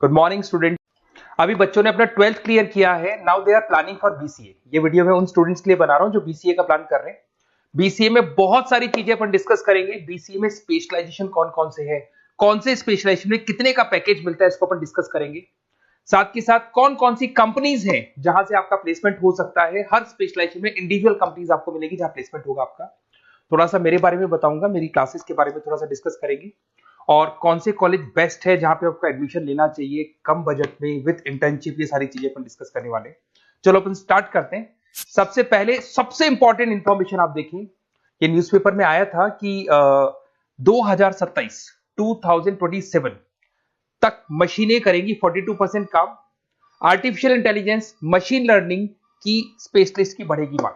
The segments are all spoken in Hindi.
Good morning student. अभी बच्चों ने अपना 12th क्लियर किया है। Now they are planning for BCA. ये वीडियो मैं उन स्टूडेंट्स के लिए बना रहा हूं जो बीसीए का प्लान कर रहे हैं। बीसीए में बहुत सारी चीजें अपन डिस्कस करेंगे। बीसीए में स्पेशलाइजेशन कौन कौन से है, कौन से स्पेशलाइजेशन में कितने का पैकेज मिलता है, इसको अपन डिस्कस करेंगे। साथ के साथ कौन कौन सी कंपनीज हैं जहां से आपका प्लेसमेंट हो सकता है। हर स्पेशलाइजेशन में इंडिविजुअल कंपनीज आपको मिलेगी जहां प्लेसमेंट होगा आपका। थोड़ा सा मेरे बारे में बताऊंगा, मेरी क्लासेस के बारे में थोड़ा सा डिस्कस करेंगे और कौन से कॉलेज बेस्ट है जहां पे आपको एडमिशन लेना चाहिए कम बजट में विद इंटर्नशिप। ये सारी चीजें अपन डिस्कस करने वाले हैं। चलो अपन स्टार्ट करते हैं। सबसे पहले सबसे इंपॉर्टेंट इंफॉर्मेशन आप देखें, ये न्यूज़पेपर में आया था कि 2027 तक मशीनें करेंगी 42% काम। आर्टिफिशियल इंटेलिजेंस, मशीन लर्निंग की स्पेशलिस्ट की बढ़ेगी मांग।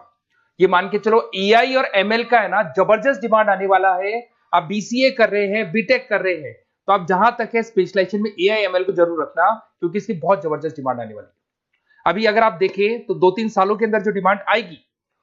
ये मान के चलो एआई और एमएल का है ना जबरदस्त डिमांड आने वाला है। आप बीसीए कर रहे हैं, बीटेक कर रहे हैं, तो आप जहां तक है स्पेशलाइजेशन में एआई एमएल को जरूर रखना, क्योंकि इसकी बहुत जबरदस्त डिमांड आने वाली है। अभी अगर आप देखें तो 2-3 सालों के अंदर जो डिमांड आएगी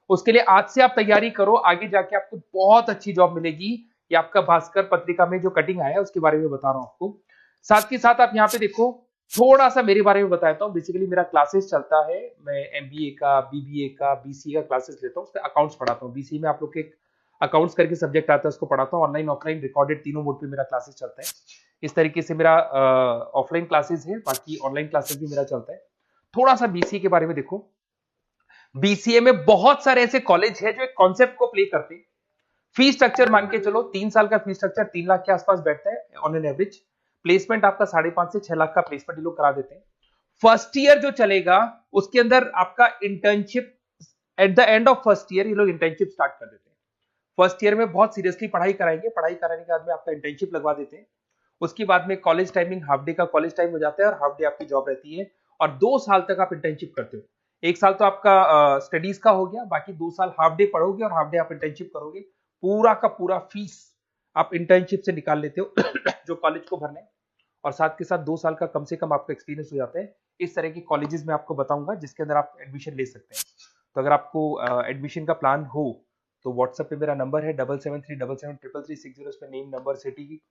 उसके लिए आज से आप तैयारी करो, आगे जाके आपको बहुत अच्छी जॉब मिलेगी। ये आपका भास्कर पत्रिका में जो कटिंग आया है उसके बारे में बता रहा हूं आपको। साथ के साथ आप यहाँ पे देखो, थोड़ा सा मेरे बारे में बताता हूँ। बेसिकली मेरा क्लासेस चलता है, मैं एमबीए का, बीबीए का, बीसीए का क्लासेस लेता हूँ, उसमें अकाउंट्स पढ़ाता हूँ। बीसीए में आप लोग के अकाउंट्स करके सब्जेक्ट आता है, उसको पढ़ाता हूँ। ऑनलाइन ऑफलाइन रिकॉर्डेड तीनों मोड पे मेरा क्लासेस चलता है। इस तरीके से मेरा ऑफलाइन क्लासेस है, बाकी ऑनलाइन क्लासेस भी मेरा चलता है। थोड़ा सा बीसीए के बारे में देखो। बीसीए में बहुत सारे ऐसे कॉलेज है जो एक कॉन्सेप्ट को प्ले करते हैं। फीस स्ट्रक्चर मान के चलो 3 साल का फीस स्ट्रक्चर 3 लाख के आसपास बैठता है ऑन एन एवरेज। प्लेसमेंट आपका 5.5 से 6 लाख का प्लेसमेंट ये लोग करा देते हैं। फर्स्ट ईयर जो चलेगा उसके अंदर आपका internship, at the end of first year ये लोग इंटर्नशिप स्टार्ट कर देते हैं। फर्स्ट ईयर में बहुत सीरियसली पढ़ाई कराएंगे, पढ़ाई कराने के बाद में आपका इंटर्नशिप लगवा देते हैं। उसके बाद में कॉलेज टाइमिंग हाफ डे का कॉलेज टाइम हो जाता है और हाफ डे आपकी जॉब रहती है। और 2 साल तक आप इंटर्नशिप करते हो। 1 साल तो आपका स्टडीज का हो गया, बाकी 2 साल हाफ डे पढ़ोगे और हाफ डे आप इंटर्नशिप करोगे। पूरा का पूरा फीस आप इंटर्नशिप से निकाल लेते हो जो कॉलेज को भरना है। और साथ के साथ 2 साल का कम से कम आपका एक्सपीरियंस हो जाता है। इस तरह के कॉलेजेस में आपको बताऊंगा जिसके अंदर आप एडमिशन ले सकते हैं। तो अगर आपको एडमिशन का प्लान हो तो व्हाट्सएप पे मेरा नंबर है 7737733360। इस पे name, number, city,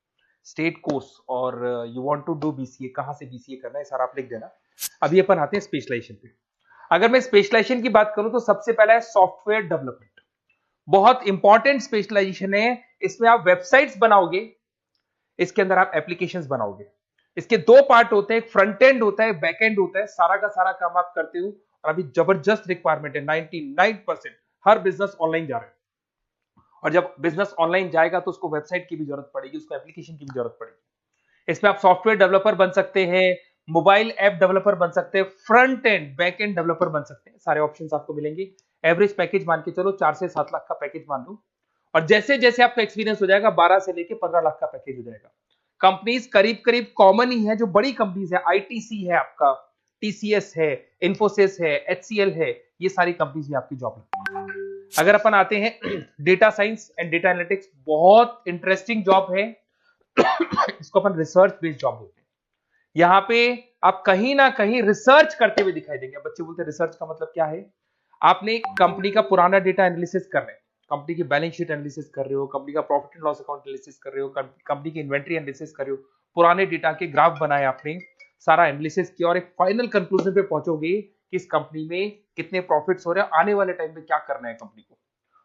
state, course और you want to do BCA, कहां से बीसीए करना है सारा आप लिख देना। अभी अपन आते हैं स्पेशलाइजेशन पे। अगर मैं स्पेशलाइजेशन की बात करूं तो सबसे पहला है सॉफ्टवेयर डेवलपमेंट। बहुत इंपॉर्टेंट स्पेशलाइजेशन है। इसमें आप वेबसाइट्स बनाओगे, इसके अंदर आप एप्लीकेशंस बनाओगे। इसके 2 पार्ट होते हैं, एक फ्रंट एंड होता है, बैक एंड होता है। सारा का सारा काम आप करते हो और अभी जबरदस्त रिक्वायरमेंट है। 99% हर बिजनेस ऑनलाइन जा रहा है और जब बिजनेस ऑनलाइन जाएगा तो उसको वेबसाइट की भी जरूरत पड़ेगी, उसको एप्लीकेशन की भी जरूरत पड़ेगी। इसमें आप सॉफ्टवेयर डेवलपर बन सकते हैं, मोबाइल ऐप डेवलपर बन सकते हैं, front end back end developer बन सकते हैं। सारे ऑप्शंस आपको मिलेंगे। एवरेज पैकेज मान के चलो 4 से 7 लाख का पैकेज मान लो। और जैसे जैसे आपका एक्सपीरियंस हो जाएगा 12 से लेके 15 लाख का पैकेज हो जाएगा। कंपनीज करीब करीब कॉमन ही है, जो बड़ी कंपनीज है, आईटीसी है आपका, टीसीएस है, इन्फोसिस है, एचसीएल है, ये सारी कंपनीज में आपकी जॉब लगती है। अगर अपन आते हैं data science and data analytics, बहुत इंटरेस्टिंग जॉब है। इसको अपन रिसर्च बेस्ड जॉब बोलते हैं। यहाँ पे आप कहीं ना कहीं रिसर्च करते हुए दिखाई देंगे। बच्चे बोलते हैं रिसर्च का मतलब क्या है। आपने कंपनी का पुराना डेटा एनालिसिस कर रहे हैं, कंपनी की बैलेंस शीट एनालिसिस कर रहे हो, कंपनी का profit and loss account analysis कर रहे हो, कंपनी की इन्वेंट्री एनालिसिस कर रहे हो, पुराने डेटा के ग्राफ बनाए आपने, सारा एनालिसिस किया और एक फाइनल कंक्लूजन पे पहुंचोगे कि इस कंपनी में कितने प्रॉफिट्स हो रहे हैं, आने वाले टाइम में क्या करना है कंपनी को।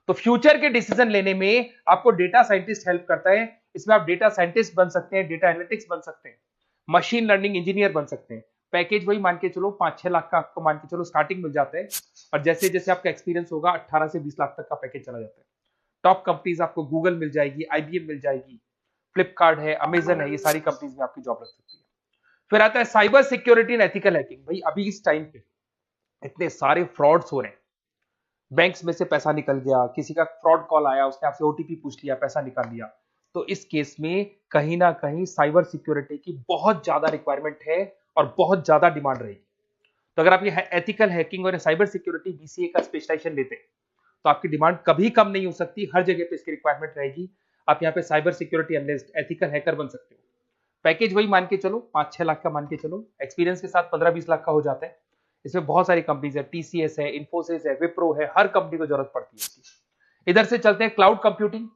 तो फ्यूचर के डिसीजन लेने में आपको डेटा साइंटिस्ट हेल्प करता है। इसमें आप डेटा साइंटिस्ट बन सकते हैं, डेटा एनालिटिक्स बन सकते हैं, मशीन लर्निंग इंजीनियर बन सकते हैं। पैकेज वही मान के चलो 5-6 लाख का आपको मान के चलो स्टार्टिंग मिल जाता है। और जैसे जैसे आपका एक्सपीरियंस होगा 18 से 20 लाख तक का पैकेज चला जाता है। टॉप कंपनीज आपको गूगल मिल जाएगी, आईबीएम मिल जाएगी, फ्लिपकार्ट है, अमेजन है, ये सारी कंपनीज में आपकी जॉब लग सकती है। फिर आता है cyber security and ethical hacking. भाई अभी इस टाइम पे इतने सारे फ्रॉड्स हो रहे हैं। बैंक्स में से पैसा निकल गया, किसी का फ्रॉड कॉल आया, उसने आपसे ओटीपी पूछ लिया, पैसा निकाल लिया। तो इस केस में कहीं ना कहीं साइबर सिक्योरिटी की बहुत ज्यादा रिक्वायरमेंट है और बहुत ज्यादा डिमांड रहेगी। तो अगर आप ये एथिकल हैकिंग और साइबर सिक्योरिटी बीसीए का स्पेशलाइजेशन लेते हैं तो आपकी डिमांड कभी कम नहीं हो सकती, हर जगह पे इसकी रिक्वायरमेंट रहेगी। आप यहाँ पे cyber security analyst, ethical hacker बन सकते हो। पैकेज वही मान के चलो 5-6 लाख का मान के चलो, एक्सपीरियंस के साथ 15-20 लाख का हो जाता है। इसमें बहुत सारी कंपनीज है, टीसीएस है, इन्फोसिस है, विप्रो है, हर कंपनी को जरूरत पड़ती है इसकी। इधर से चलते हैं क्लाउड कंप्यूटिंग।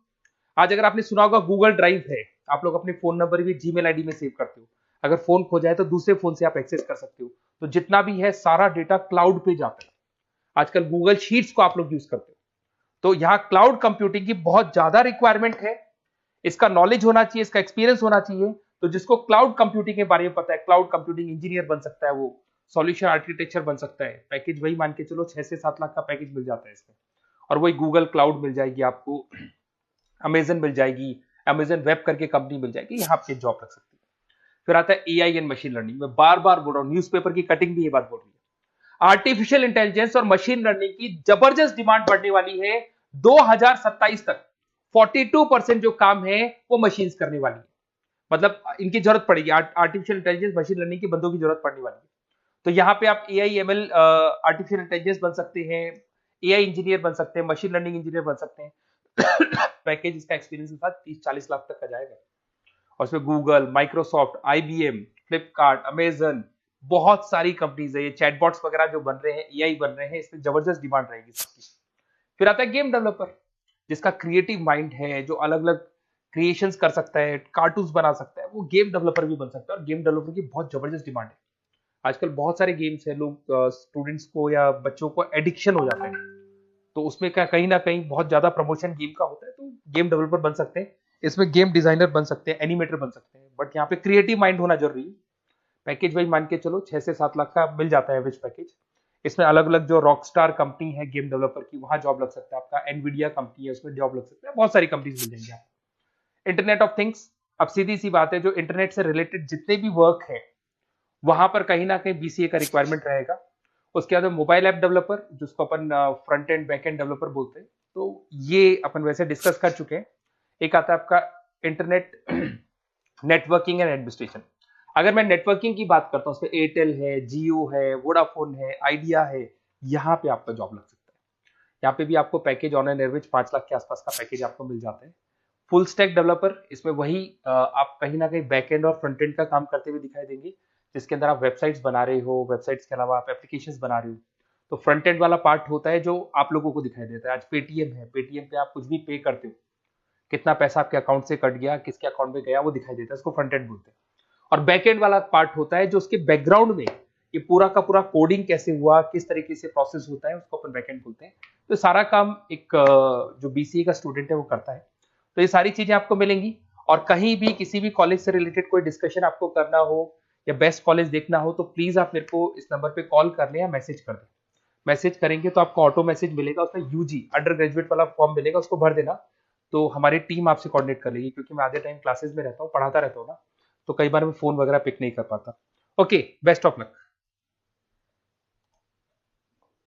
आज अगर आपने सुना होगा गूगल ड्राइव है, आप लोग अपने फोन नंबर भी जीमेल आईडी में सेव करते हो। अगर फोन खो जाए तो दूसरे फोन से आप एक्सेस कर सकते हो। तो जितना भी है सारा डेटा क्लाउड पे जाता है। आजकल गूगल शीट्स को आप लोग यूज करते हो, तो यहाँ क्लाउड कंप्यूटिंग की बहुत ज्यादा रिक्वायरमेंट है। इसका नॉलेज होना चाहिए, इसका एक्सपीरियंस होना चाहिए। तो जिसको क्लाउड कंप्यूटिंग के बारे में पता है, क्लाउड कंप्यूटिंग इंजीनियर बन सकता है, वो सॉल्यूशन आर्किटेक्चर बन सकता है। पैकेज वही मान के चलो 6 से 7 लाख का पैकेज मिल जाता है इसमें, और वही गूगल क्लाउड मिल जाएगी आपको, अमेजन मिल जाएगी, अमेजन वेब करके कंपनी मिल जाएगी, यहाँ पे जॉब लग सकती है। फिर आता है एआई एंड मशीन लर्निंग। मैं बार बार बोल रहा हूँ, न्यूज़पेपर की कटिंग भी ये बात बोल रही है। आर्टिफिशियल इंटेलिजेंस और मशीन लर्निंग की जबरदस्त डिमांड बढ़ने वाली है 2027 तक। 42% जो काम है वो मशीन्स करने वाली है, मतलब इनकी जरूरत पड़ेगी। आर्टिफिशियल इंटेलिजेंस मशीन लर्निंग के बंदों की जरूरत पड़ने वाली है। तो यहाँ पे आप एआई एमएल आर्टिफिशियल इंटेलिजेंस बन सकते हैं, एआई इंजीनियर बन सकते हैं, मशीन लर्निंग इंजीनियर बन सकते हैं। पैकेज इसका एक्सपीरियंस के साथ 30-40 लाख तक का जाएगा। और उसमें Google, Microsoft, IBM, Flipkart, Amazon, बहुत सारी कंपनीज है। ये चैटबॉट्स वगैरह जो बन रहे हैं, एआई बन रहे हैं, इसमें जबरदस्त डिमांड रहेगी सबकी। फिर आता है गेम डेवलपर, जिसका क्रिएटिव माइंड है, जो अलग अलग क्रिएशंस कर सकता है, कार्टून्स बना सकता है, वो गेम डेवलपर भी बन सकता है। और गेम डेवलपर की बहुत जबरदस्त डिमांड है। आजकल बहुत सारे गेम्स है, लोग स्टूडेंट्स को या बच्चों को एडिक्शन हो जाता है, तो उसमें क्या कहीं ना कहीं बहुत ज्यादा प्रमोशन गेम का होता है। तो गेम डेवलपर बन सकते हैं, इसमें गेम डिजाइनर बन सकते हैं, एनिमेटर बन सकते हैं, बट यहाँ पे क्रिएटिव माइंड होना जरूरी है। पैकेज वही मान के चलो 6 से 7 लाख का मिल जाता है एवरेज पैकेज। इसमें अलग अलग जो रॉकस्टार कंपनी है गेम डेवलपर की, वहां जॉब लग सकता है आपका। एनवीडिया कंपनी है, उसमें जॉब लग सकता है। बहुत सारी कंपनीज मिल जाएंगी आपको। इंटरनेट ऑफ थिंग्स, अब सीधी सी बात है, जो इंटरनेट से रिलेटेड जितने भी वर्क है वहां पर कहीं ना कहीं बीसीए का रिक्वायरमेंट रहेगा। उसके बाद मोबाइल ऐप डेवलपर, जिसको अपन front end back end developer बोलते हैं, तो ये अपन वैसे डिस्कस कर चुके हैं। एक आता है आपका इंटरनेट नेटवर्किंग एंड एडमिनिस्ट्रेशन। अगर मैं नेटवर्किंग की बात करता हूँ, उसमें एयरटेल है, जियो है, वोडाफोन है, आइडिया है, यहाँ पे आपका जॉब लग सकता है। यहाँ पे भी आपको package on an average 5 lakh के आसपास का पैकेज आपको मिल जाता है। फुल स्टैक डेवलपर, इसमें वही आप कहीं ना कहीं बैक एंड और फ्रंट एंड का काम करते हुए दिखाई देंगे, जिसके अंदर आप वेबसाइट्स बना रहे हो, वेबसाइट्स के अलावा आप एप्लीकेशंस बना रहे हो। तो फ्रंट एंड वाला पार्ट होता है जो आप लोगों को दिखाई देता है। आज पेटीएम है, पेटीएम पे आप कुछ भी पे करते हो, कितना पैसा आपके अकाउंट से कट गया, किसके अकाउंट में गया, वो दिखाई देता है, उसको फ्रंट एंड बोलते हैं। और बैक एंड वाला पार्ट होता है जो उसके बैकग्राउंड में ये पूरा का पूरा कोडिंग कैसे हुआ, किस तरीके से प्रोसेस होता है, उसको अपन बैक एंड बोलते हैं। तो सारा काम एक जो बीसीए का स्टूडेंट है वो करता है। तो ये सारी चीजें आपको मिलेंगी। और कहीं भी किसी भी कॉलेज से रिलेटेड कोई डिस्कशन आपको करना हो या बेस्ट कॉलेज देखना हो, तो प्लीज आप मेरे को इस नंबर पे कॉल कर लें या मैसेज कर दें। मैसेज करेंगे तो आपको ऑटो मैसेज मिलेगा, उसमें यूजी अंडर ग्रेजुएट वाला फॉर्म मिलेगा, उसको भर देना। तो हमारी टीम आपसे कोऑर्डिनेट कर लेगी, क्योंकि मैं आधे टाइम क्लासेस में रहता हूँ, पढ़ाता रहता हूँ ना, तो कई बार मैं फोन वगैरह पिक नहीं कर पाता। Okay, best of luck.